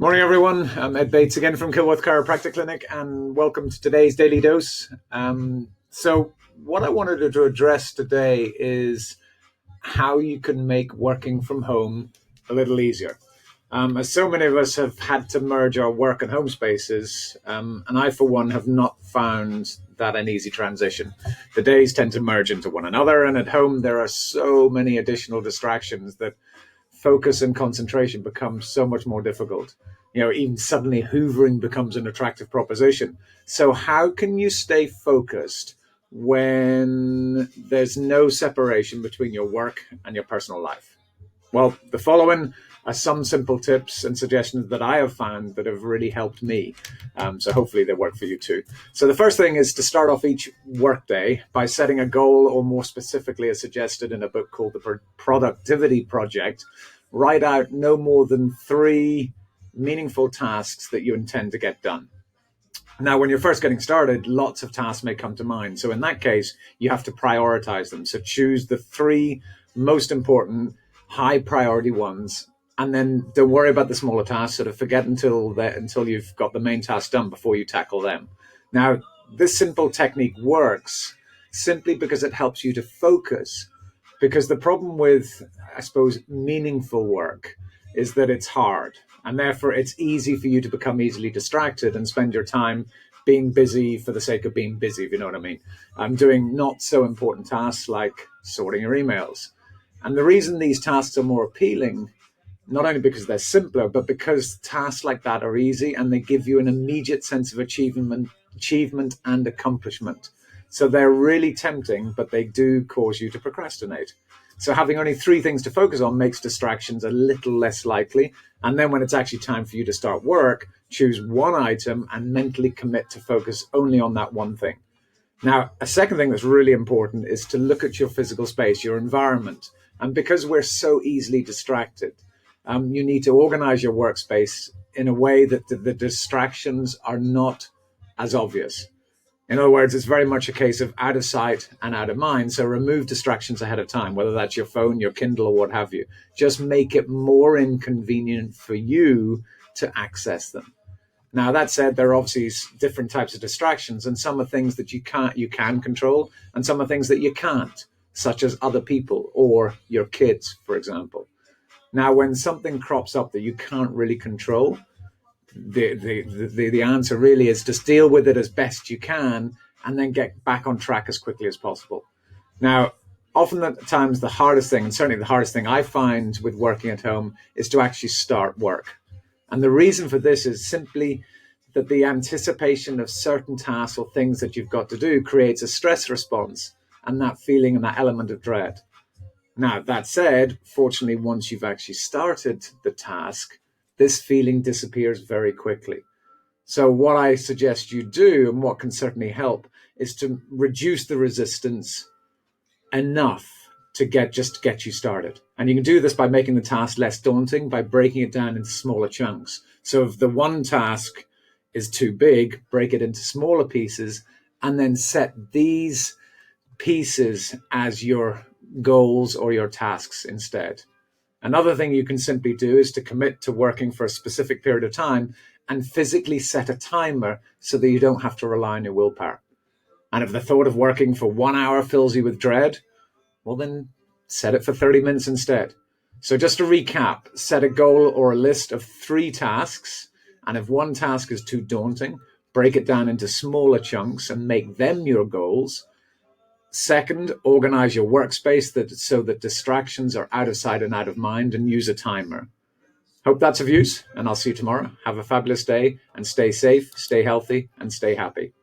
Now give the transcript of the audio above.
Morning, everyone. I'm Ed Bates again from Kilworth Chiropractic Clinic, and welcome to today's Daily Dose. What I wanted to address today is how you can make working from home a little easier. As so many of us have had to merge our work and home spaces, and I, for one, have not found that an easy transition. The days tend to merge into one another, and at home, there are so many additional distractions that focus and concentration becomes so much more difficult. Even suddenly hoovering becomes an attractive proposition. So how can you stay focused when there's no separation between your work and your personal life? Well, the following are some simple tips and suggestions that I have found that have really helped me. So hopefully they work for you too. So the first thing is to start off each workday by setting a goal, or more specifically, as suggested in a book called The Productivity Project, write out no more than 3 meaningful tasks that you intend to get done. Now, when you're first getting started, lots of tasks may come to mind. So in that case, you have to prioritize them. So choose the 3 most important, high priority ones, and then don't worry about the smaller tasks. Sort of forget until you've got the main task done before you tackle them. Now, this simple technique works simply because it helps you to focus. Because the problem with, I suppose, meaningful work is that it's hard, and therefore it's easy for you to become easily distracted and spend your time being busy for the sake of being busy, if you know what I mean. I'm doing not so important tasks like sorting your emails. And the reason these tasks are more appealing, not only because they're simpler, but because tasks like that are easy and they give you an immediate sense of achievement and accomplishment. So they're really tempting, but they do cause you to procrastinate. So having only 3 things to focus on makes distractions a little less likely. And then when it's actually time for you to start work, choose one item and mentally commit to focus only on that one thing. Now, a second thing that's really important is to look at your physical space, your environment. And because we're so easily distracted, you need to organize your workspace in a way that the distractions are not as obvious. In other words, it's very much a case of out of sight and out of mind. So remove distractions ahead of time, whether that's your phone, your Kindle, or what have you. Just make it more inconvenient for you to access them. Now, that said, there are obviously different types of distractions, and some are things that you can control, and some are things that you can't, such as other people or your kids, for example. Now, when something crops up that you can't really control, the answer really is just deal with it as best you can and then get back on track as quickly as possible. Now, often at times the hardest thing, and certainly the hardest thing I find with working at home, is to actually start work. And the reason for this is simply that the anticipation of certain tasks or things that you've got to do creates a stress response and that feeling and that element of dread. Now, that said, fortunately, once you've actually started the task, this feeling disappears very quickly. So what I suggest you do, and what can certainly help, is to reduce the resistance enough to get you started. And you can do this by making the task less daunting, by breaking it down into smaller chunks. So if the one task is too big, break it into smaller pieces, and then set these pieces as your goals or your tasks instead. Another thing you can simply do is to commit to working for a specific period of time and physically set a timer so that you don't have to rely on your willpower. And if the thought of working for 1 hour fills you with dread, well, then set it for 30 minutes instead. So just to recap, set a goal or a list of 3 tasks. And if one task is too daunting, break it down into smaller chunks and make them your goals. Second, organize your workspace so that distractions are out of sight and out of mind, and use a timer. Hope that's of use, and I'll see you tomorrow. Have a fabulous day and stay safe, stay healthy, and stay happy.